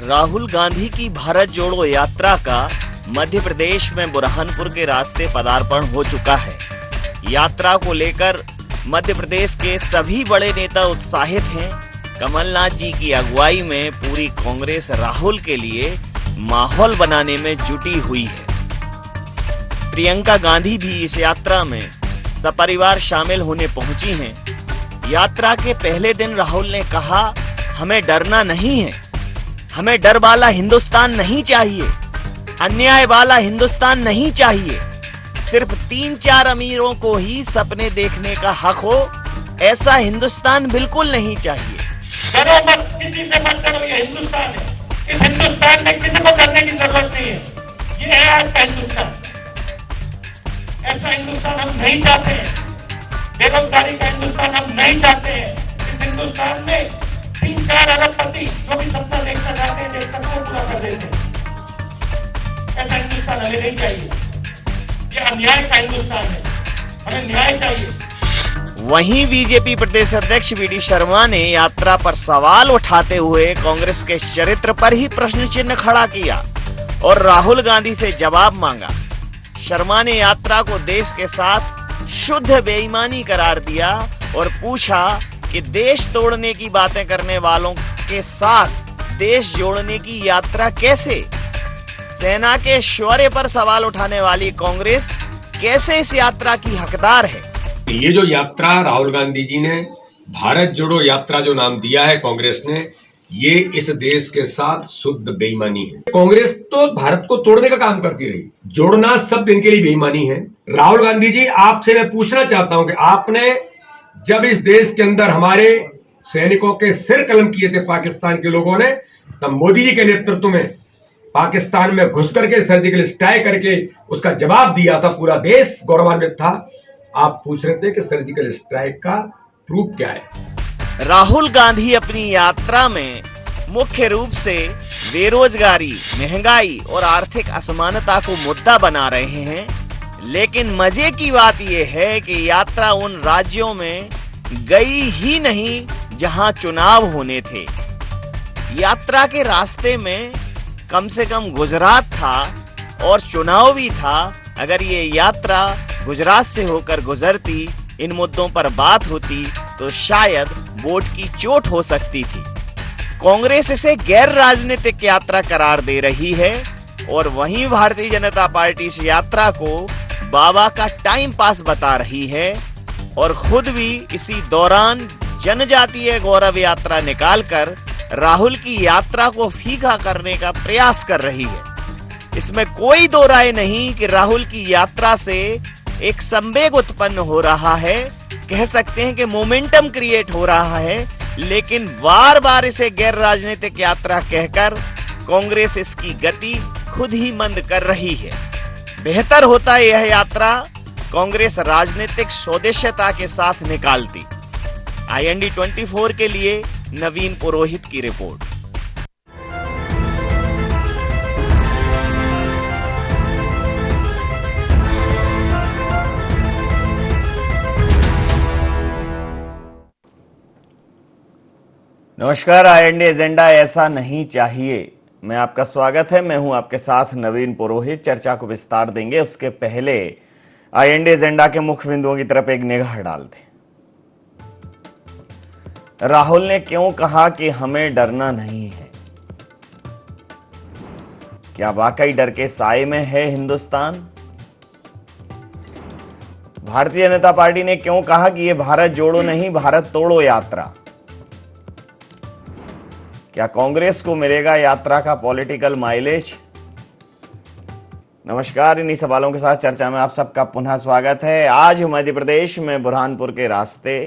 राहुल गांधी की भारत जोड़ो यात्रा का मध्य प्रदेश में बुरहानपुर के रास्ते पदार्पण हो चुका है। यात्रा को लेकर मध्य प्रदेश के सभी बड़े नेता उत्साहित हैं। कमलनाथ जी की अगुवाई में पूरी कांग्रेस राहुल के लिए माहौल बनाने में जुटी हुई है। प्रियंका गांधी भी इस यात्रा में सपरिवार शामिल होने पहुंची हैं। यात्रा के पहले दिन राहुल ने कहा, हमें डरना नहीं है, हमें डर वाला हिंदुस्तान नहीं चाहिए, अन्याय वाला हिंदुस्तान नहीं चाहिए, सिर्फ 3-4 अमीरों को ही सपने देखने का हक हो, ऐसा हिंदुस्तान बिल्कुल नहीं चाहिए। डरो मत, किसी से मत डरो, ये हिंदुस्तान है। इस हिंदुस्तान में किसी को डरने की जरूरत नहीं है। ये है आज का हिंदुस्तान। ऐसा हिंदुस्तान हम नहीं चाहते हैं। बेरोजगारी का हिंदुस्तान हम नहीं चाहते हैं। इस हिंदुस्तान में 3-4 अरबपति जो भी सपना देखना चाहते हैं, देख सकते हैं, पूरा कर देते हैं। ऐसा हिंदुस्तान हमें नहीं चाहिए। ये अन्याय का हिंदुस्तान है, हमें न्याय चाहिए। वहीं बीजेपी प्रदेश अध्यक्ष वी.डी. शर्मा ने यात्रा पर सवाल उठाते हुए कांग्रेस के चरित्र पर ही प्रश्न चिन्ह खड़ा किया और राहुल गांधी से जवाब मांगा। शर्मा ने यात्रा को देश के साथ शुद्ध बेईमानी करार दिया और पूछा कि देश तोड़ने की बातें करने वालों के साथ देश जोड़ने की यात्रा कैसे? सेना के शौर्य पर सवाल उठाने वाली कांग्रेस कैसे इस यात्रा की हकदार है? ये जो यात्रा राहुल गांधी जी ने भारत जोड़ो यात्रा जो नाम दिया है कांग्रेस ने, ये इस देश के साथ शुद्ध बेईमानी है। कांग्रेस तो भारत को तोड़ने का काम करती रही, जोड़ना शब्द इनके लिए बेईमानी है। राहुल गांधी जी, आपसे मैं पूछना चाहता हूं कि आपने जब इस देश के अंदर हमारे सैनिकों के सिर कलम किए थे पाकिस्तान के लोगों ने, तब मोदी जी के नेतृत्व में पाकिस्तान में घुस करके सर्जिकल स्ट्राइक करके उसका जवाब दिया था, पूरा देश गौरवान्वित था। आप पूछ रहे थे कि सर्जिकल स्ट्राइक का प्रूफ क्या है? राहुल गांधी अपनी यात्रा में मुख्य रूप से बेरोजगारी, महंगाई और आर्थिक असमानता को मुद्दा बना रहे हैं, लेकिन मजे की बात यह है कि यात्रा उन राज्यों में गई ही नहीं जहां चुनाव होने थे। यात्रा के रास्ते में कम से कम गुजरात था और चुनाव भी था। अगर ये यात्रा गुजरात से होकर गुजरती, इन मुद्दों पर बात होती, तो शायद वोट की चोट हो सकती थी। कांग्रेस इसे गैर राजनीतिक यात्रा करार दे रही है और वहीं भारतीय जनता पार्टी इस यात्रा को बाबा का टाइम पास बता रही है और खुद भी इसी दौरान जनजातीय गौरव यात्रा निकालकर राहुल की यात्रा को फीका करने का प्रयास कर रही है। इसमें कोई दो राय नहीं कि राहुल की यात्रा से एक संवेग उत्पन्न हो रहा है, कह सकते हैं कि मोमेंटम क्रिएट हो रहा है, लेकिन बार बार इसे गैर राजनीतिक यात्रा कहकर कांग्रेस इसकी गति खुद ही मंद कर रही है। बेहतर होता है यह यात्रा कांग्रेस राजनीतिक स्वदेशिता के साथ निकालती। IND 24 के लिए नवीन पुरोहित की रिपोर्ट। नमस्कार, IND एजेंडा ऐसा नहीं चाहिए। मैं आपका स्वागत है। मैं हूं आपके साथ नवीन पुरोहित। चर्चा को विस्तार देंगे, उसके पहले IND एजेंडा के मुख्य बिंदुओं की तरफ एक निगाह डाल दें। राहुल ने क्यों कहा कि हमें डरना नहीं है? क्या वाकई डर के साए में है हिंदुस्तान? भारतीय जनता पार्टी ने क्यों कहा कि यह भारत जोड़ो नहीं भारत तोड़ो यात्रा? क्या कांग्रेस को मिलेगा यात्रा का पॉलिटिकल माइलेज? नमस्कार, इन्हीं सवालों के साथ चर्चा में आप सबका पुनः स्वागत है। आज मध्य प्रदेश में बुरहानपुर के रास्ते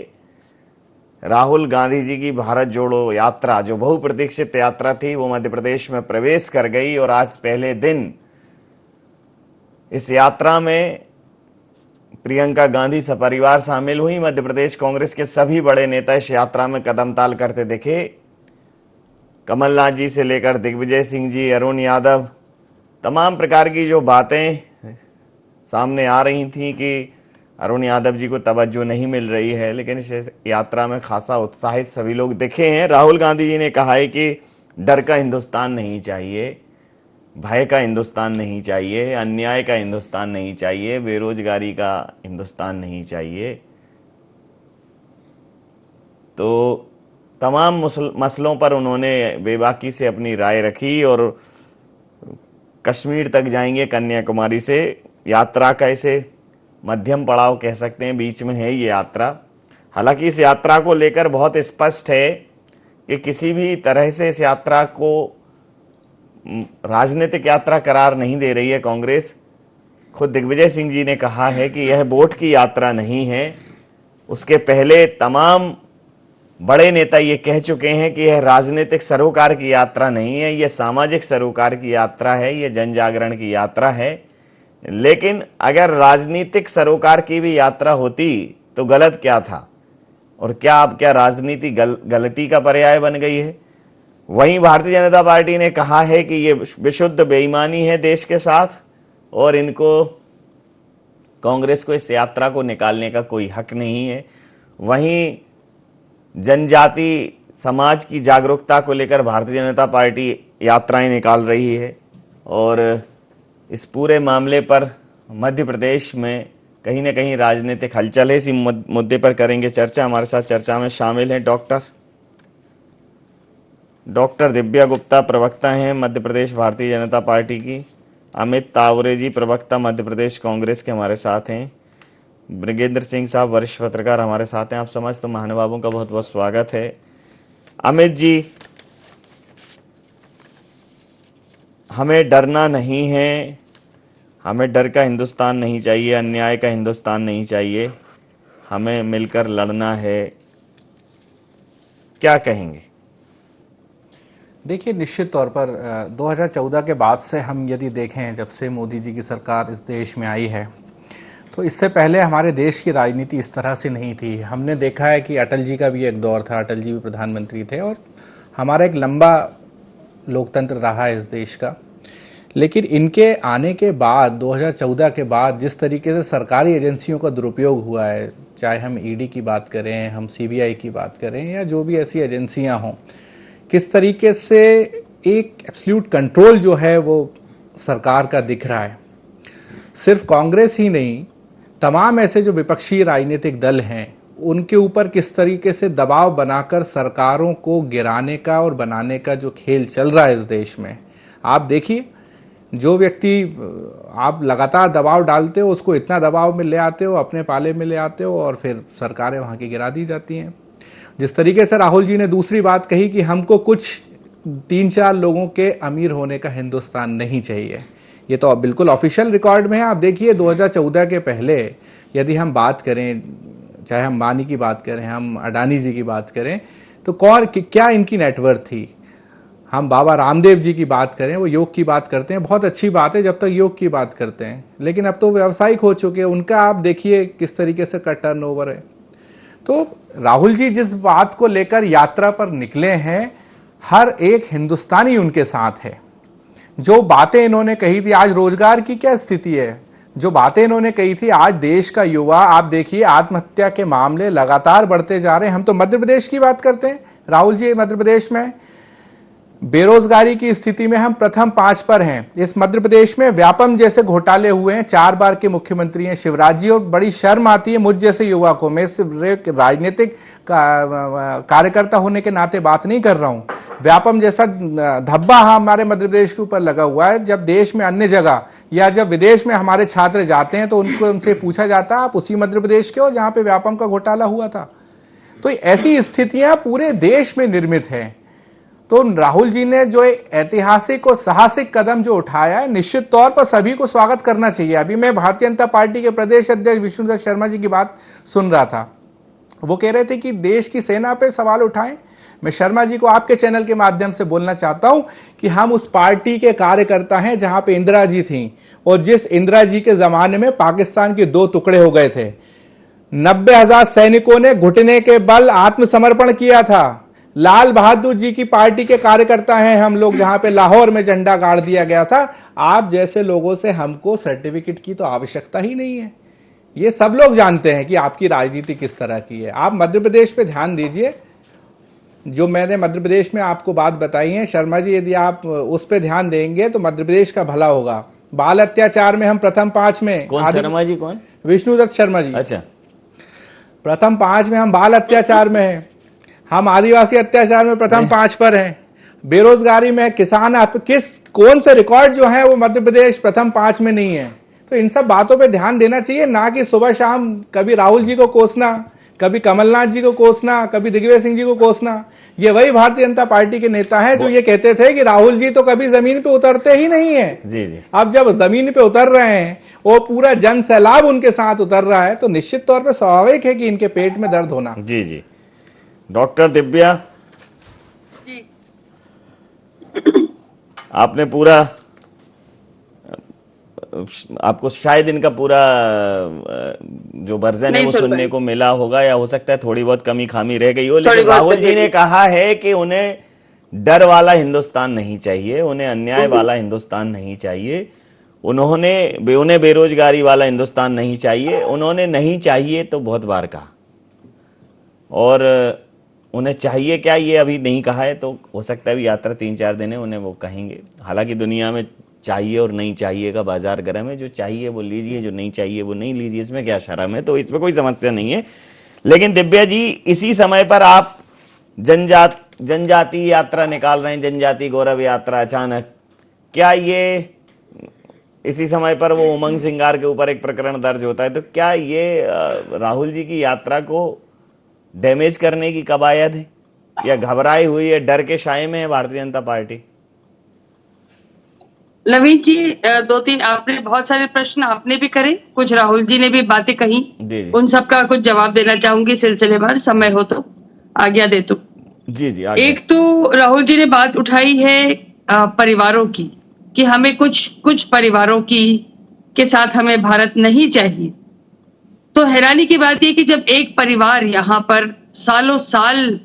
राहुल गांधी जी की भारत जोड़ो यात्रा, जो बहुप्रतीक्षित यात्रा थी, वो मध्य प्रदेश में प्रवेश कर गई और आज पहले दिन इस यात्रा में प्रियंका गांधी सपरिवार शामिल हुई। मध्य प्रदेश कांग्रेस के सभी बड़े नेता इस यात्रा में कदमताल करते दिखे। कमलनाथ जी से लेकर दिग्विजय सिंह जी, अरुण यादव, तमाम प्रकार की जो बातें सामने आ रही थी कि अरुण यादव जी को तवज्जो नहीं मिल रही है, लेकिन इस यात्रा में खासा उत्साहित सभी लोग दिखे हैं। राहुल गांधी जी ने कहा है कि डर का हिंदुस्तान नहीं चाहिए, भय का हिंदुस्तान नहीं चाहिए, अन्याय का हिंदुस्तान नहीं चाहिए, बेरोजगारी का हिंदुस्तान नहीं चाहिए। तो तमाम मसलों पर उन्होंने बेबाकी से अपनी राय रखी और कश्मीर तक जाएंगे, कन्याकुमारी से यात्रा का इसे मध्यम पड़ाव कह सकते हैं, बीच में है ये यात्रा। हालांकि इस यात्रा को लेकर बहुत स्पष्ट है कि किसी भी तरह से इस यात्रा को राजनीतिक यात्रा करार नहीं दे रही है कांग्रेस। खुद दिग्विजय सिंह जी ने कहा है कि यह वोट की यात्रा नहीं है। उसके पहले तमाम बड़े नेता ये कह चुके हैं कि यह राजनीतिक सरोकार की यात्रा नहीं है, यह सामाजिक सरोकार की यात्रा है, यह जन जागरण की यात्रा है। लेकिन अगर राजनीतिक सरोकार की भी यात्रा होती तो गलत क्या था, और क्या अब क्या राजनीति गलती का पर्याय बन गई है? वहीं भारतीय जनता पार्टी ने कहा है कि ये विशुद्ध बेईमानी है देश के साथ, और इनको, कांग्रेस को इस यात्रा को निकालने का कोई हक नहीं है। वहीं जनजाति समाज की जागरूकता को लेकर भारतीय जनता पार्टी यात्राएं निकाल रही है, और इस पूरे मामले पर मध्य प्रदेश में कहीं ना कहीं राजनीतिक हलचल है। इसी मुद्दे पर करेंगे चर्चा। हमारे साथ चर्चा में शामिल हैं डॉक्टर दिव्या गुप्ता, प्रवक्ता हैं मध्य प्रदेश भारतीय जनता पार्टी की। अमित तावरे जी, प्रवक्ता मध्य प्रदेश कांग्रेस के हमारे साथ हैं। ब्रिगेंद्र सिंह साहब, वरिष्ठ पत्रकार हमारे साथ हैं। आप समस्त महानुभावों का बहुत बहुत स्वागत है। अमित जी, हमें डरना नहीं है, हमें डर का हिंदुस्तान नहीं चाहिए, अन्याय का हिंदुस्तान नहीं चाहिए, हमें मिलकर लड़ना है, क्या कहेंगे? देखिए, निश्चित तौर पर 2014 के बाद से हम यदि देखें, जब से मोदी जी की सरकार इस देश में आई है, तो इससे पहले हमारे देश की राजनीति इस तरह से नहीं थी। हमने देखा है कि अटल जी का भी एक दौर था, अटल जी भी प्रधानमंत्री थे, और हमारा एक लंबा लोकतंत्र रहा है इस देश का। लेकिन इनके आने के बाद 2014 के बाद जिस तरीके से सरकारी एजेंसियों का दुरुपयोग हुआ है, चाहे हम ईडी की बात करें, हम सीबीआई की बात करें, या जो भी ऐसी एजेंसियां हों, किस तरीके से एक एब्सोल्यूट कंट्रोल जो है वो सरकार का दिख रहा है। सिर्फ कांग्रेस ही नहीं, तमाम ऐसे जो विपक्षी राजनीतिक दल हैं, उनके ऊपर किस तरीके से दबाव बनाकर सरकारों को गिराने का और बनाने का जो खेल चल रहा है इस देश में। आप देखिए, जो व्यक्ति आप लगातार दबाव डालते हो, उसको इतना दबाव में ले आते हो, अपने पाले में ले आते हो, और फिर सरकारें वहाँ की गिरा दी जाती हैं। जिस तरीके से राहुल जी ने दूसरी बात कही कि हमको कुछ 3-4 लोगों के अमीर होने का हिंदुस्तान नहीं चाहिए, ये तो बिल्कुल ऑफिशियल रिकॉर्ड में है। आप देखिए, 2014 के पहले यदि हम बात करें, चाहे हम अंबानी की बात करें, हम अडानी जी की बात करें, तो क्या इनकी नेटवर्थ थी। हम बाबा रामदेव जी की बात करें, वो योग की बात करते हैं, बहुत अच्छी बात है जब तक योग की बात करते हैं, लेकिन अब तो व्यावसायिक हो चुके हैं। उनका आप देखिए किस तरीके से का टर्नओवर है। तो राहुल जी जिस बात को लेकर यात्रा पर निकले हैं, हर एक हिंदुस्तानी उनके साथ है। जो बातें इन्होंने कही थी, आज रोजगार की क्या स्थिति है, जो बातें इन्होंने कही थी, आज देश का युवा, आप देखिए आत्महत्या के मामले लगातार बढ़ते जा रहे हैं। हम तो मध्य प्रदेश की बात करते हैं, राहुल जी मध्य प्रदेश में बेरोजगारी की स्थिति में हम प्रथम 5 पर हैं। इस मध्य प्रदेश में व्यापम जैसे घोटाले हुए हैं, 4 बार के मुख्यमंत्री हैं शिवराज जी, और बड़ी शर्म आती है मुझ जैसे युवा को, मैं सिर्फ राजनीतिक कार्यकर्ता होने के नाते बात नहीं कर रहा हूं। व्यापम जैसा धब्बा हमारे मध्य प्रदेश के ऊपर लगा हुआ है। जब देश में अन्य जगह या जब विदेश में हमारे छात्र जाते हैं तो उनसे पूछा जाता है, आप उसी मध्य प्रदेश के हो जहां पे व्यापम का घोटाला हुआ था। तो ऐसी स्थितियां पूरे देश में निर्मित हैं। तो राहुल जी ने जो ऐतिहासिक और साहसिक कदम जो उठाया है, निश्चित तौर पर सभी को स्वागत करना चाहिए। अभी मैं भारतीय जनता पार्टी के प्रदेश अध्यक्ष विष्णुदत्त शर्मा जी की बात सुन रहा था, वो कह रहे थे कि देश की सेना पे सवाल उठाएं। मैं शर्मा जी को आपके चैनल के माध्यम से बोलना चाहता हूं कि हम उस पार्टी के कार्यकर्ता हैं जहां पे इंदिरा जी थी, और जिस इंदिरा जी के जमाने में पाकिस्तान के 2 टुकड़े हो गए थे। 90,000 सैनिकों ने घुटने के बल आत्मसमर्पण किया था। लाल बहादुर जी की पार्टी के कार्यकर्ता हैं हम लोग, जहां पे लाहौर में झंडा गाड़ दिया गया था। आप जैसे लोगों से हमको सर्टिफिकेट की तो आवश्यकता ही नहीं है। ये सब लोग जानते हैं कि आपकी राजनीति किस तरह की है। आप मध्य प्रदेश पे ध्यान दीजिए, जो मैंने मध्य प्रदेश में आपको बात बताई है शर्मा जी, यदि आप उस पर ध्यान देंगे तो मध्य प्रदेश का भला होगा। बाल अत्याचार में हम प्रथम 5 में। कौन शर्मा जी? कौन? विष्णुदत्त शर्मा जी। अच्छा। प्रथम 5 में हम बाल अत्याचार में हैं, हम आदिवासी अत्याचार में प्रथम 5 पर हैं, बेरोजगारी में, किसान कौन से रिकॉर्ड जो है वो मध्य प्रदेश प्रथम 5 में नहीं है। तो इन सब बातों पे ध्यान देना चाहिए, ना कि सुबह शाम कभी राहुल जी को कोसना, कभी कमलनाथ जी को कोसना, कभी दिग्विजय सिंह जी को कोसना। ये वही भारतीय जनता पार्टी के नेता हैं जो ये कहते थे कि राहुल जी तो कभी जमीन पे उतरते ही नहीं है। जी जी। अब जब जमीन पे उतर रहे हैं, वो पूरा जन सैलाब उनके साथ उतर रहा है, तो निश्चित तौर पे स्वाभाविक है कि इनके पेट में दर्द होना। जी जी। डॉक्टर दिव्या जी, आपने पूरा, आपको शायद इनका पूरा जो वर्जन है नहीं वो सुन सुनने पाई। को मिला होगा, या हो सकता है थोड़ी बहुत कमी खामी रह गई हो, थोड़ी लेकिन बहुत राहुल जी कमी। ने कहा है कि उन्हें डर वाला हिंदुस्तान नहीं चाहिए, उन्हें अन्याय वाला हिंदुस्तान नहीं चाहिए, उन्हें बेरोजगारी वाला हिंदुस्तान नहीं चाहिए, उन्होंने नहीं चाहिए तो बहुत बार कहा, और उन्हें चाहिए क्या ये अभी नहीं कहा है, तो हो सकता है भी यात्रा 3-4 दिन है, उन्हें वो कहेंगे। हालांकि दुनिया में चाहिए और नहीं चाहिए का बाजार गर्म है, जो चाहिए वो लीजिए, जो नहीं चाहिए वो नहीं लीजिए, इसमें क्या शर्म है, तो इसमें कोई समस्या नहीं है। लेकिन दिव्या जी, इसी समय पर आप जनजाति यात्रा निकाल रहे हैं, जनजाति गौरव यात्रा, अचानक क्या ये इसी समय पर वो उमंग सिंगार के ऊपर एक प्रकरण दर्ज होता है, तो क्या ये राहुल जी की यात्रा को डैमेज करने की कवायद है, या घबराई हुई है, डर के साए में है भारतीय जनता पार्टी? नवीन जी, 2-3 आपने बहुत सारे प्रश्न आपने भी करे, कुछ राहुल जी ने भी बातें कही, जी जी। उन सब का कुछ जवाब देना चाहूंगी सिलसिलेवार, समय हो तो आज्ञा दे तो। जी जी, आगे। एक तो राहुल जी ने बात उठाई है परिवारों की, कि हमें कुछ परिवारों की के साथ हमें भारत नहीं चाहिए। तो हैरानी की बात यह कि जब एक परिवार यहाँ पर सालों साल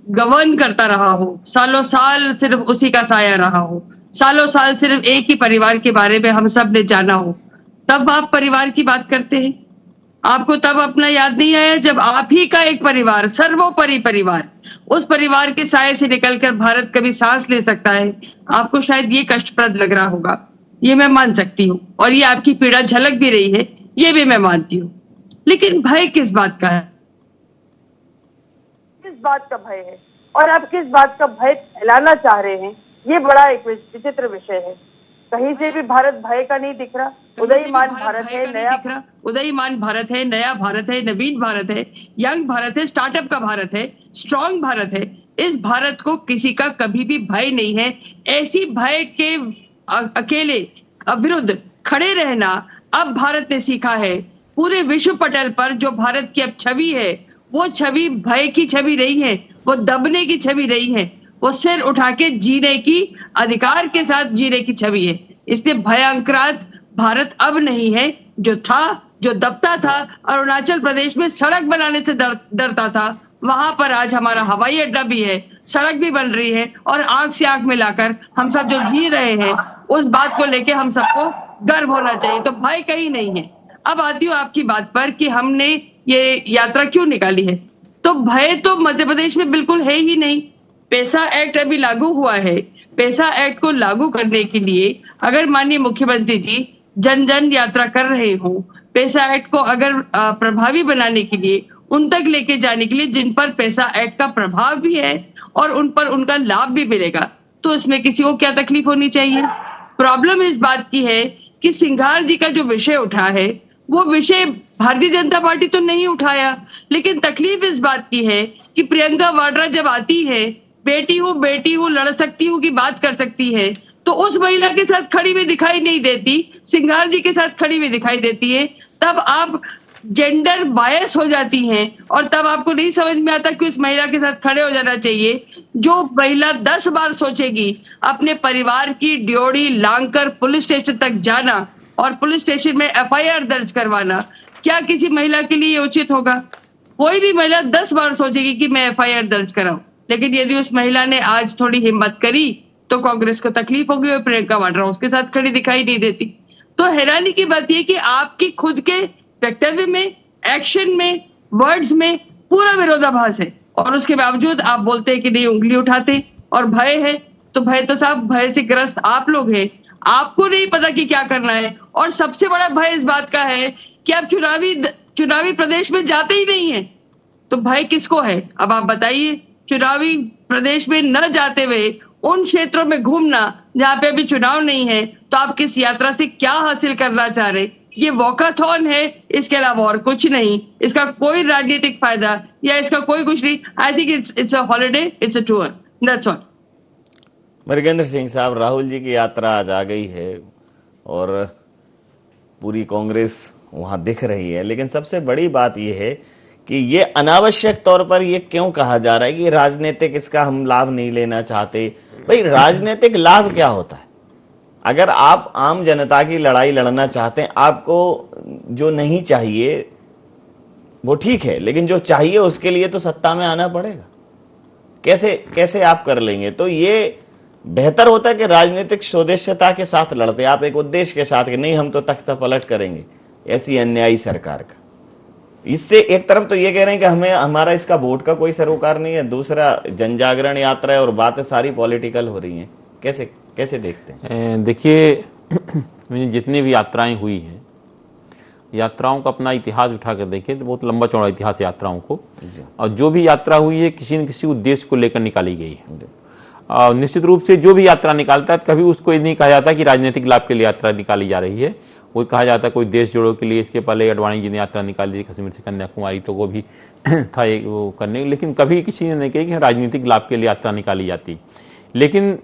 गवर्न करता रहा हो, सालों साल सिर्फ उसी का साया रहा हो, सालों साल सिर्फ एक ही परिवार के बारे में हम सब ने जाना हो, तब आप परिवार की बात करते हैं। आपको तब अपना याद नहीं आया जब आप ही का एक परिवार, सर्वोपरि परिवार, उस परिवार के साये से निकलकर भारत कभी सांस ले सकता है। आपको शायद ये कष्टप्रद लग रहा होगा, ये मैं मान सकती हूँ, और ये आपकी पीड़ा झलक भी रही है, ये भी मैं मानती हूँ। लेकिन भय किस बात का है? किस बात का भय है और आप किस बात का भय फैलाना चाह रहे हैं, ये बड़ा एक विचित्र विषय है। कहीं से भी भारत भय का नहीं दिख रहा। उदयमान भारत है, नया उदयमान भारत है, नया भारत है, नवीन भारत है, यंग भारत है, स्टार्टअप का भारत है, स्ट्रॉन्ग भारत है। इस भारत को किसी का कभी भी भय नहीं है। ऐसी भय के अकेले विरुद्ध खड़े रहना अब भारत ने सीखा है। पूरे विश्व पटल पर जो भारत की अब छवि है, वो छवि भय की छवि नहीं है, वो दबने की छवि नहीं है, वो सिर उठा के जीने की, अधिकार के साथ जीने की छवि है। इसलिए भयंक्रांत भारत अब नहीं है जो था, जो दबता था, अरुणाचल प्रदेश में सड़क बनाने से डरता था, वहां पर आज हमारा हवाई अड्डा भी है, सड़क भी बन रही है, और आंख से आंख मिलाकर हम सब जो जी रहे हैं, उस बात को लेके हम सबको गर्व होना चाहिए। तो भय कहीं नहीं है। अब आती हूँ आपकी बात पर कि हमने ये यात्रा क्यों निकाली है। तो भय तो मध्य प्रदेश में बिल्कुल है ही नहीं। पैसा एक्ट अभी लागू हुआ है। पैसा एक्ट को लागू करने के लिए अगर माननीय मुख्यमंत्री जी जन जन यात्रा कर रहे हो, पैसा एक्ट को अगर प्रभावी बनाने के लिए, उन तक लेके जाने के लिए जिन पर पैसा एक्ट का प्रभाव भी है और उन पर उनका लाभ भी मिलेगा, तो इसमें किसी को क्या तकलीफ होनी चाहिए। प्रॉब्लम इस बात की है कि सिंघार जी का जो विषय उठा है, वो विषय भारतीय जनता पार्टी तो नहीं उठाया, लेकिन तकलीफ इस बात की है कि प्रियंका वाड्रा जब आती है, बेटी हूँ लड़ सकती हूँ की बात कर सकती है, तो उस महिला के साथ खड़ी हुई दिखाई नहीं देती, सिंघार जी के साथ खड़ी हुई दिखाई देती है। तब आप जेंडर बायस हो जाती हैं, और तब आपको नहीं समझ में आता कि उस महिला के साथ खड़े हो जाना चाहिए। जो महिला 10 बार सोचेगी अपने परिवार की ड्योढ़ी लांघकर पुलिस स्टेशन तक जाना और पुलिस स्टेशन में FIR दर्ज करवाना, क्या किसी महिला के लिए उचित होगा? कोई भी महिला 10 बार सोचेगी कि मैं FIR दर्ज कराऊं, लेकिन यदि उस महिला ने आज थोड़ी हिम्मत करी तो कांग्रेस को तकलीफ होगी और प्रियंका वाड्रा उसके साथ खड़ी दिखाई नहीं देती। तो हैरानी की बात यह कि आपकी खुद के वक्तव्य में, एक्शन में, वर्ड्स में पूरा विरोधाभास है। और उसके बावजूद आप बोलते हैं कि नहीं उंगली उठाते। और भय है तो भय तो साहब भय से ग्रस्त आप लोग हैं, आपको नहीं पता कि क्या करना है। और सबसे बड़ा भय इस बात का है कि आप चुनावी प्रदेश में जाते ही नहीं है, तो भय किसको है? अब आप बताइए। चुनावी प्रदेश में न जाते हुए उन क्षेत्रों में घूमना जहां पे अभी चुनाव नहीं है, तो आप किस यात्रा से क्या हासिल करना चाह रहे? ये वॉकाथॉन है, इसके अलावा और कुछ नहीं। इसका कोई राजनीतिक फायदा या इसका कोई कुछ नहीं। I think it's a holiday, it's a tour, that's all. Mrigendra Singh साहब, राहुल जी की यात्रा आज आ गई है और पूरी कांग्रेस वहां दिख रही है, लेकिन सबसे बड़ी बात यह है कि ये अनावश्यक तौर पर ये क्यों कहा जा रहा है कि राजनीतिक इसका हम लाभ नहीं लेना चाहते। भाई राजनीतिक लाभ क्या होता है? अगर आप आम जनता की लड़ाई लड़ना चाहते हैं, आपको जो नहीं चाहिए वो ठीक है, लेकिन जो चाहिए उसके लिए तो सत्ता में आना पड़ेगा। कैसे आप कर लेंगे? तो ये बेहतर होता है कि राजनीतिक स्वदेश्यता के साथ लड़ते, आप एक उद्देश्य के साथ कि नहीं हम तो तख्ता पलट करेंगे ऐसी अन्यायी सरकार का। इससे एक तरफ तो ये कह रहे हैं कि हमें हमारा इसका वोट का कोई सरोकार नहीं है, दूसरा जनजागरण यात्रा है और बातें सारी पॉलिटिकल हो रही हैं। कैसे देखते हैं? देखिए जितनी भी यात्राएं हुई हैं, यात्राओं का अपना इतिहास उठा कर देखें तो बहुत लंबा चौड़ा इतिहास है यात्राओं को, और जो भी यात्रा हुई है किसी न किसी उद्देश्य को लेकर निकाली गई है। निश्चित रूप से जो भी यात्रा निकालता है कभी उसको ये नहीं कहा जाता कि राजनीतिक लाभ के लिए यात्रा निकाली जा रही है, वो कहा जाता है कोई देश जोड़ो के लिए। इसके पहले अडवाणी जी ने यात्रा निकाली थी कश्मीर से कन्याकुमारी, तो वो भी था वो करने, लेकिन कभी किसी ने नहीं कही कि राजनीतिक लाभ के लिए यात्रा निकाली जाती। लेकिन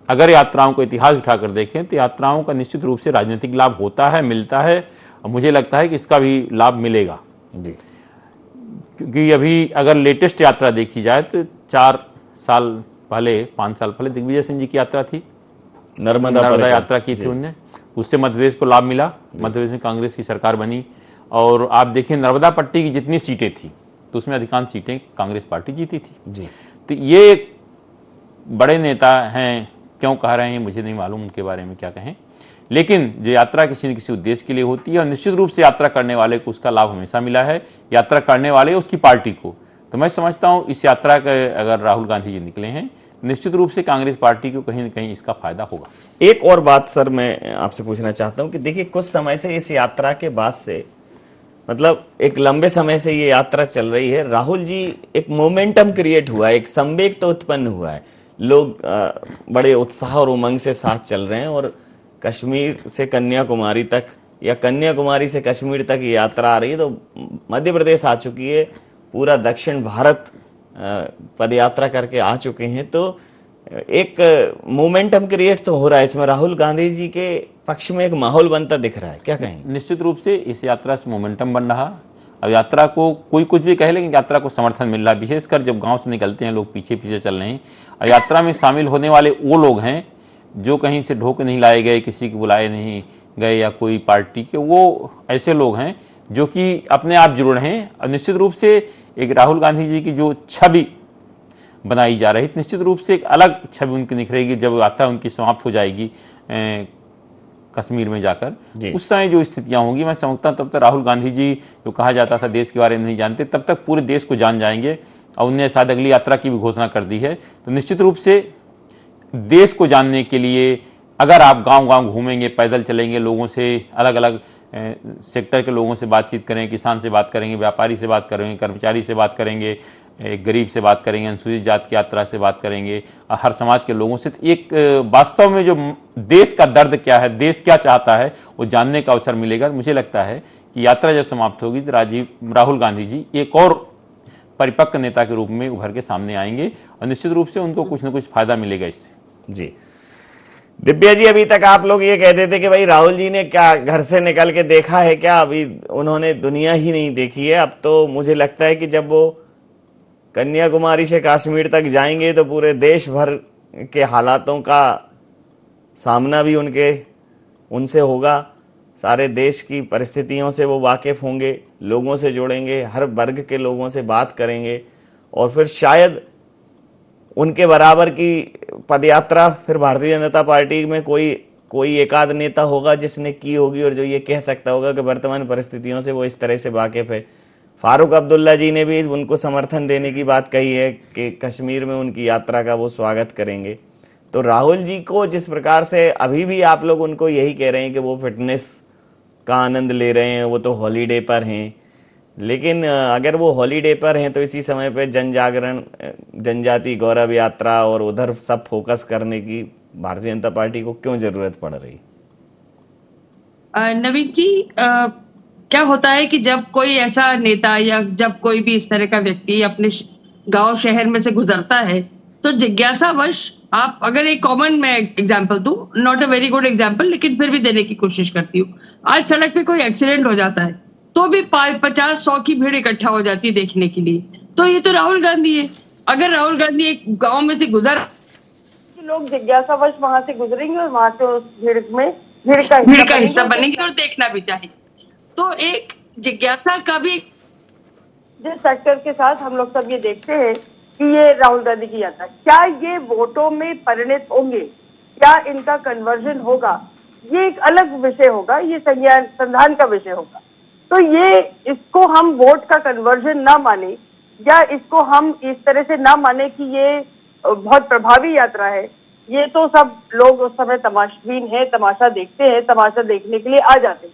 अगर यात्राओं को इतिहास उठाकर देखें तो यात्राओं का निश्चित रूप से राजनीतिक लाभ होता है, मिलता है, और मुझे लगता है कि इसका भी लाभ मिलेगा जी। क्योंकि अभी अगर लेटेस्ट यात्रा देखी जाए तो 5 साल पहले दिग्विजय सिंह जी की यात्रा थी, नर्मदा यात्रा की थी उन्होंने, उससे मध्य प्रदेश को लाभ मिला। मध्य प्रदेश में कांग्रेस की सरकार बनी, और आप देखिए नर्मदा पट्टी की जितनी सीटें थी तो उसमें अधिकांश सीटें कांग्रेस पार्टी जीती थी जी। तो ये बड़े नेता हैं, क्यों कह रहे हैं मुझे नहीं मालूम, उनके बारे में क्या कहें, लेकिन जो यात्रा किसी न किसी उद्देश्य के लिए होती है, और निश्चित रूप से यात्रा करने वाले को उसका लाभ हमेशा मिला है, यात्रा करने वाले उसकी पार्टी को। तो मैं समझता हूं इस यात्रा के अगर राहुल गांधी जी निकले हैं, निश्चित रूप से कांग्रेस पार्टी को कहीं न कहीं इसका फायदा होगा। एक और बात सर मैं आपसे पूछना चाहता हूं कि देखिए कुछ समय से इस यात्रा के बाद से, मतलब एक लंबे समय से ये यात्रा चल रही है, राहुल जी एक मोमेंटम क्रिएट हुआ है, एक संवेग तो उत्पन्न हुआ है, लोग बड़े उत्साह और उमंग से साथ चल रहे हैं, और कश्मीर से कन्याकुमारी तक या कन्याकुमारी से कश्मीर तक ये यात्रा आ रही है, तो मध्य प्रदेश आ चुकी है, पूरा दक्षिण भारत पदयात्रा करके आ चुके हैं, तो एक मोमेंटम क्रिएट तो हो रहा है इसमें, राहुल गांधी जी के पक्ष में एक माहौल बनता दिख रहा है, क्या कहेंगे? निश्चित रूप से इस यात्रा से मोमेंटम बन रहा। अब यात्रा को कोई कुछ भी कहे, लेकिन यात्रा को समर्थन मिल रहा है, विशेषकर जब गांव से निकलते हैं लोग पीछे पीछे चल रहे हैं। और यात्रा में शामिल होने वाले वो लोग हैं जो कहीं से ढोक नहीं लाए गए, किसी को बुलाए नहीं गए या कोई पार्टी के, वो ऐसे लोग हैं जो कि अपने आप जुड़ रहे हैं। और निश्चित रूप से एक राहुल गांधी जी की जो छवि बनाई जा रही है, निश्चित रूप से एक अलग छवि उनकी निखरेगी जब यात्रा उनकी समाप्त हो जाएगी कश्मीर में जाकर। उस समय जो स्थितियां होंगी, मैं समझता हूं तब तक राहुल गांधी जी, जो कहा जाता था देश के बारे में नहीं जानते, तब तक पूरे देश को जान जाएंगे। और उन्हें शायद अगली यात्रा की भी घोषणा कर दी है। तो निश्चित रूप से देश को जानने के लिए अगर आप गांव-गांव घूमेंगे, पैदल चलेंगे, लोगों से अलग अलग सेक्टर के लोगों से बातचीत करेंगे, किसान से बात करेंगे, व्यापारी से बात करेंगे, कर्मचारी से बात करेंगे, एक गरीब से बात करेंगे, अनुसूचित जात की यात्रा से बात करेंगे, हर समाज के लोगों से, एक वास्तव में जो देश का दर्द क्या है, देश क्या चाहता है, वो जानने का अवसर मिलेगा। मुझे लगता है कि यात्रा जब समाप्त होगी तो राहुल गांधी जी एक और परिपक्व नेता के रूप में उभर के सामने आएंगे, और निश्चित रूप से उनको कुछ न कुछ फायदा मिलेगा इससे जी। दिव्या जी, अभी तक आप लोग ये कहते थे कि भाई राहुल जी ने क्या घर से निकल के देखा है क्या, अभी उन्होंने दुनिया ही नहीं देखी है। अब तो मुझे लगता है कि जब वो कन्याकुमारी से कश्मीर तक जाएंगे तो पूरे देश भर के हालातों का सामना भी उनसे होगा, सारे देश की परिस्थितियों से वो वाकिफ होंगे, लोगों से जुड़ेंगे, हर वर्ग के लोगों से बात करेंगे, और फिर शायद उनके बराबर की पदयात्रा फिर भारतीय जनता पार्टी में कोई एकाध नेता होगा जिसने की होगी और जो ये कह सकता होगा कि वर्तमान परिस्थितियों से वो इस तरह से वाकिफ है। फारूक अब्दुल्ला जी ने भी उनको समर्थन देने की बात कही है कि कश्मीर में उनकी यात्रा का वो स्वागत करेंगे। तो राहुल जी को जिस प्रकार से अभी भी आप लोग उनको यही कह रहे हैं कि वो फिटनेस का आनंद ले रहे हैं, वो तो हॉलीडे पर हैं, लेकिन अगर वो हॉलीडे पर हैं तो इसी समय पे जन जागरण, जनजाति गौरव यात्रा और उधर सब फोकस करने की भारतीय जनता पार्टी को क्यों जरूरत पड़ रही? नवीन जी, क्या होता है कि जब कोई ऐसा नेता या जब कोई भी इस तरह का व्यक्ति अपने गांव शहर में से गुजरता है तो जिज्ञासावश आप, अगर एक कॉमन मैं एग्जांपल दूं, not a very good example लेकिन फिर भी देने की कोशिश करती हूँ। आज सड़क पे कोई एक्सीडेंट हो जाता है तो भी 50-100 की भीड़ इकट्ठा हो जाती है देखने के लिए। तो ये तो राहुल गांधी है। अगर राहुल गांधी एक गाँव में से लोग जिज्ञासावश वहां से गुजरेंगे और वहां से उस भीड़ का हिस्सा बनेंगे और देखना भी चाहिए। तो एक जिज्ञासा का भी, जिस फैक्टर के साथ हम लोग सब ये देखते हैं कि ये राहुल गांधी की यात्रा, क्या ये वोटों में परिणत होंगे, क्या इनका कन्वर्जन होगा, ये एक अलग विषय होगा, ये संधान का विषय होगा। तो ये, इसको हम वोट का कन्वर्जन ना माने या इसको हम इस तरह से ना माने कि ये बहुत प्रभावी यात्रा है। ये तो सब लोग उस समय तमाशबीन है, तमाशा देखते हैं, तमाशा देखने के लिए आ जाते हैं।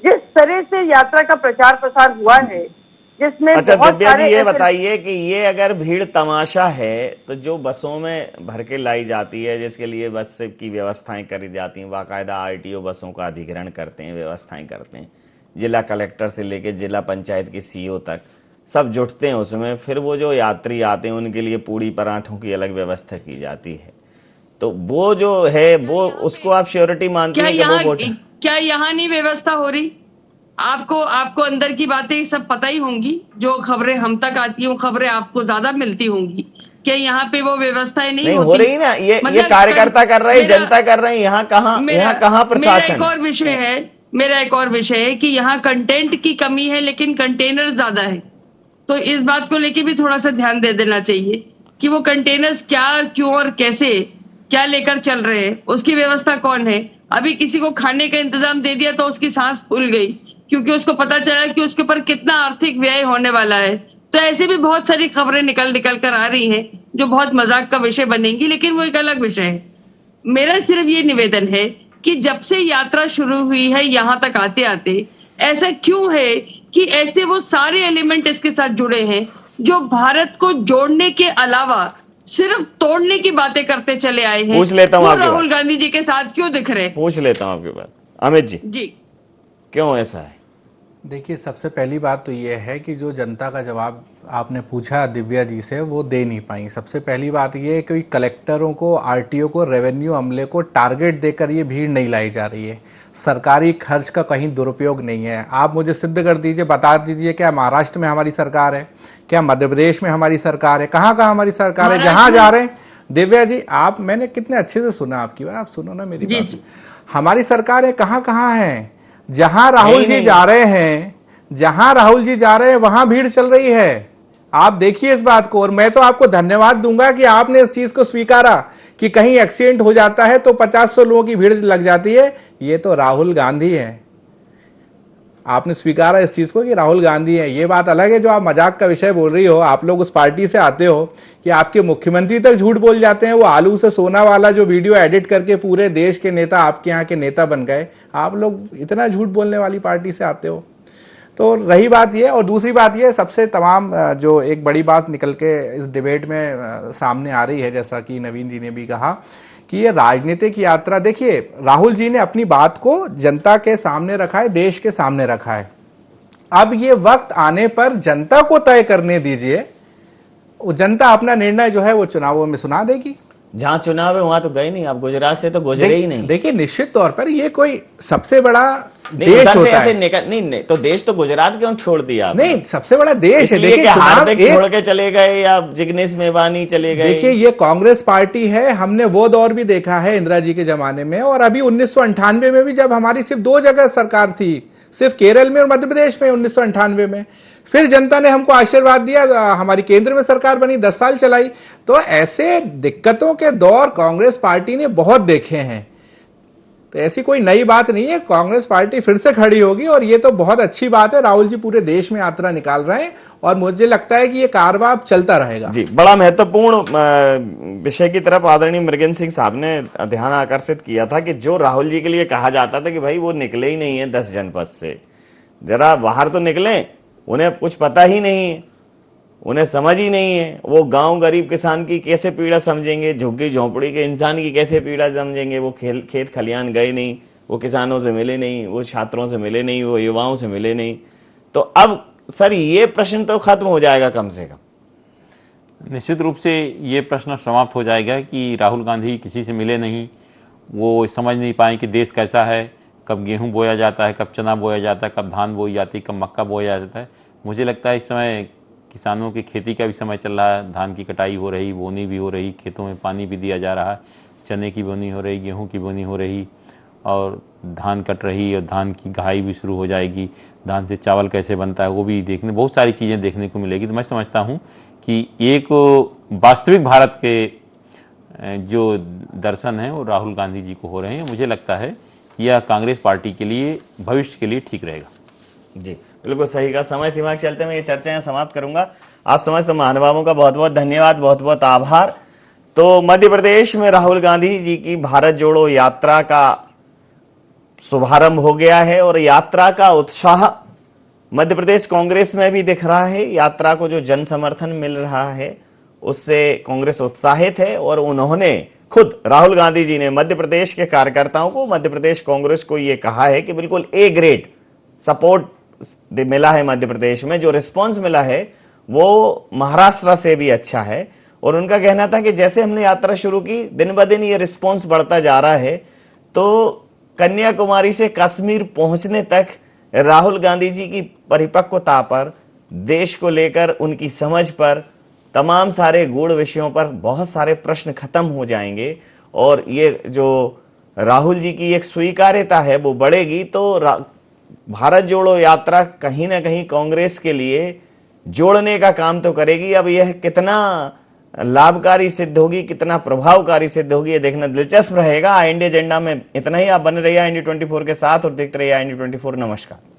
जिस तरह से यात्रा का प्रचार प्रसार हुआ है, जिसमें अच्छा बहुत दिव्या जी, सारे ये बताइए कि ये अगर भीड़ तमाशा है तो जो बसों में भर के लाई जाती है, जिसके लिए बस की व्यवस्थाएं करी जाती हैं, बाकायदा आरटीओ बसों का अधिग्रहण करते हैं, व्यवस्थाएं करते हैं, जिला कलेक्टर से लेके जिला पंचायत के सीईओ तक सब जुटते हैं उसमें। फिर वो जो यात्री आते हैं उनके लिए पूड़ी पराठों की अलग व्यवस्था की जाती है। तो वो जो है वो, उसको आप श्योरिटी मानते हैं कि वो वोट? क्या यहाँ नहीं व्यवस्था हो रही? आपको अंदर की बातें सब पता ही होंगी, जो खबरें हम तक आती हैं वो खबरें आपको ज्यादा मिलती होंगी। क्या यहाँ पे वो व्यवस्थाएं नहीं हो रही ना? ये कार्यकर्ता कर रहे हैं, जनता कर रहे हैं, यहाँ कहाँ प्रशासन? मेरा एक और विषय है कि यहाँ कंटेंट की कमी है लेकिन कंटेनर ज्यादा है। तो इस बात को लेके भी थोड़ा सा ध्यान दे देना चाहिए कि वो कंटेनर्स क्या, क्यों और कैसे क्या लेकर चल रहे हैं, उसकी व्यवस्था कौन है। अभी किसी को खाने का इंतजाम दे दिया तो उसकी सांस फूल गई क्योंकि उसको पता चला कि उसके ऊपर कितना आर्थिक व्यय होने वाला है। तो ऐसे भी बहुत सारी खबरें निकल कर आ रही हैं जो बहुत मजाक का विषय बनेंगी, लेकिन वो एक अलग विषय है। मेरा सिर्फ ये निवेदन है कि जब से यात्रा शुरू हुई है यहाँ तक आते आते ऐसा क्यों है कि ऐसे वो सारे एलिमेंट इसके साथ जुड़े हैं जो भारत को जोड़ने के अलावा सिर्फ तोड़ने की बातें करते चले आए हैं। पूछ लेता हूँ आपके राहुल गांधी जी के साथ क्यों दिख रहे हैं? पूछ लेता हूँ आपके बात। अमित जी, क्यों ऐसा है? देखिए, सबसे पहली बात तो ये है कि जो जनता का जवाब आपने पूछा दिव्या जी से वो दे नहीं पाई। सबसे पहली बात ये है कि कलेक्टरों को, आरटीओ को, रेवेन्यू अमले को टारगेट देकर ये भीड़ नहीं लाई जा रही है। सरकारी खर्च का कहीं दुरुपयोग नहीं है। आप मुझे सिद्ध कर दीजिए, बता दीजिए, क्या महाराष्ट्र में हमारी सरकार है, क्या मध्य प्रदेश में हमारी सरकार है, कहाँ हमारी सरकार है? जहाँ जा रहे हैं दिव्या जी, मैंने कितने अच्छे से सुना आपकी बात, आप सुनो ना मेरी बात। हमारी सरकार है कहाँ है? जहां राहुल जी जा रहे हैं, जहां राहुल जी जा रहे हैं वहां भीड़ चल रही है। आप देखिए इस बात को, और मैं तो आपको धन्यवाद दूंगा कि आपने इस चीज को स्वीकारा कि कहीं एक्सीडेंट हो जाता है तो 50-100 लोगों की भीड़ लग जाती है। ये तो राहुल गांधी है। आपने स्वीकारा इस चीज को कि राहुल गांधी है। ये बात अलग है जो आप मजाक का विषय बोल रही हो। आप लोग उस पार्टी से आते हो कि आपके मुख्यमंत्री तक झूठ बोल जाते हैं। वो आलू से सोना वाला जो वीडियो एडिट करके पूरे देश के नेता आपके यहाँ के नेता बन गए। आप लोग इतना झूठ बोलने वाली पार्टी से आते हो। तो रही बात ये, और दूसरी बात ये, सबसे तमाम जो एक बड़ी बात निकल के इस डिबेट में सामने आ रही है, जैसा कि नवीन जी ने भी कहा कि ये राजनीतिक यात्रा, देखिए राहुल जी ने अपनी बात को जनता के सामने रखा है, देश के सामने रखा है। अब ये वक्त आने पर जनता को तय करने दीजिए। जनता अपना निर्णय जो है वो चुनावों में सुना देगी। जहां चुनाव है वहां तो गए नहीं, आप गुजरात से तो गुजरे ही नहीं। देखिए, निश्चित तौर पर ये कोई सबसे बड़ा देश होता है। ऐसे नहीं, तो देश तो गुजरात क्यों छोड़ दिया? नहीं, सबसे बड़ा देश है। देखिए, हार्दिक छोड़ के चले गए या जिग्नेश मेवानी चले गए। देखिए, ये कांग्रेस पार्टी है। हमने वो दौर भी देखा है इंदिरा जी के जमाने में, और अभी 1998 में भी, जब हमारी सिर्फ 2 जगह सरकार थी, सिर्फ केरल में और मध्य प्रदेश में 1998 में। फिर जनता ने हमको आशीर्वाद दिया, हमारी केंद्र में सरकार बनी, 10 साल चलाई। तो ऐसे दिक्कतों के दौर कांग्रेस पार्टी ने बहुत देखे हैं। तो ऐसी कोई नई बात नहीं है, कांग्रेस पार्टी फिर से खड़ी होगी और ये तो बहुत अच्छी बात है। राहुल जी पूरे देश में यात्रा निकाल रहे हैं और मुझे लगता है कि ये कारवां अब चलता रहेगा। जी, बड़ा महत्वपूर्ण विषय की तरफ आदरणीय मृगेंद्र सिंह साहब ने ध्यान आकर्षित किया था कि जो राहुल जी के लिए कहा जाता था कि भाई वो निकले ही नहीं है 10 जनपद से, जरा बाहर तो निकले, उन्हें कुछ पता ही नहीं है, उन्हें समझ ही नहीं है, वो गांव गरीब किसान की कैसे पीड़ा समझेंगे, झुग्गी झोंपड़ी के इंसान की कैसे पीड़ा समझेंगे। वो खेत खलियान गए नहीं, वो किसानों से मिले नहीं, वो छात्रों से मिले नहीं, वो युवाओं से मिले नहीं। तो अब सर ये प्रश्न तो खत्म हो जाएगा कम से कम। निश्चित रूप से ये प्रश्न समाप्त हो जाएगा कि राहुल गांधी किसी से मिले नहीं, वो समझ नहीं पाए कि देश कैसा है, कब गेहूं बोया जाता है, कब चना बोया जाता है, कब धान बोई जाती है, कब मक्का बोया जाता है। मुझे लगता है इस समय किसानों की खेती का भी समय चल रहा है, धान की कटाई हो रही, बोनी भी हो रही, खेतों में पानी भी दिया जा रहा है, चने की बोनी हो रही, गेहूं की बोनी हो रही और धान कट रही और धान की गहाई भी शुरू हो जाएगी। धान से चावल कैसे बनता है वो भी देखने, बहुत सारी चीज़ें देखने को मिलेगी। तो मैं समझता हूँ कि एक वास्तविक भारत के जो दर्शन हैं वो राहुल गांधी जी को हो रहे हैं। मुझे लगता है कि यह कांग्रेस पार्टी के लिए भविष्य के लिए ठीक रहेगा। जी बिल्कुल सही कहा। समय सीमा के चलते मैं ये चर्चा यहाँ समाप्त करूंगा। आप समस्त महानुभावों का बहुत बहुत धन्यवाद, बहुत बहुत आभार। तो मध्य प्रदेश में राहुल गांधी जी की भारत जोड़ो यात्रा का शुभारंभ हो गया है और यात्रा का उत्साह मध्य प्रदेश कांग्रेस में भी दिख रहा है। यात्रा को जो जन समर्थन मिल रहा है उससे कांग्रेस उत्साहित है और उन्होंने खुद राहुल गांधी जी ने मध्य प्रदेश के कार्यकर्ताओं को, मध्य प्रदेश कांग्रेस को ये कहा है कि बिल्कुल ए ग्रेड सपोर्ट मिला है मध्य प्रदेश में। जो रिस्पांस मिला है वो महाराष्ट्र से भी अच्छा है और उनका कहना था कि जैसे हमने यात्रा शुरू की दिन ब दिन ये रिस्पांस बढ़ता जा रहा है। तो कन्याकुमारी से कश्मीर पहुंचने तक राहुल गांधी जी की परिपक्वता पर, देश को लेकर उनकी समझ पर, तमाम सारे गूढ़ विषयों पर बहुत सारे प्रश्न खत्म हो जाएंगे और ये जो राहुल जी की एक स्वीकार्यता है वो बढ़ेगी। तो भारत जोड़ो यात्रा कहीं ना कहीं कांग्रेस के लिए जोड़ने का काम तो करेगी। अब यह कितना लाभकारी सिद्ध होगी, कितना प्रभावकारी सिद्ध होगी, ये देखना दिलचस्प रहेगा। इंडिया एजेंडा में इतना ही। आप बने रहिए इंडिया 24 के साथ और देखते रहिए इंडिया 24। नमस्कार।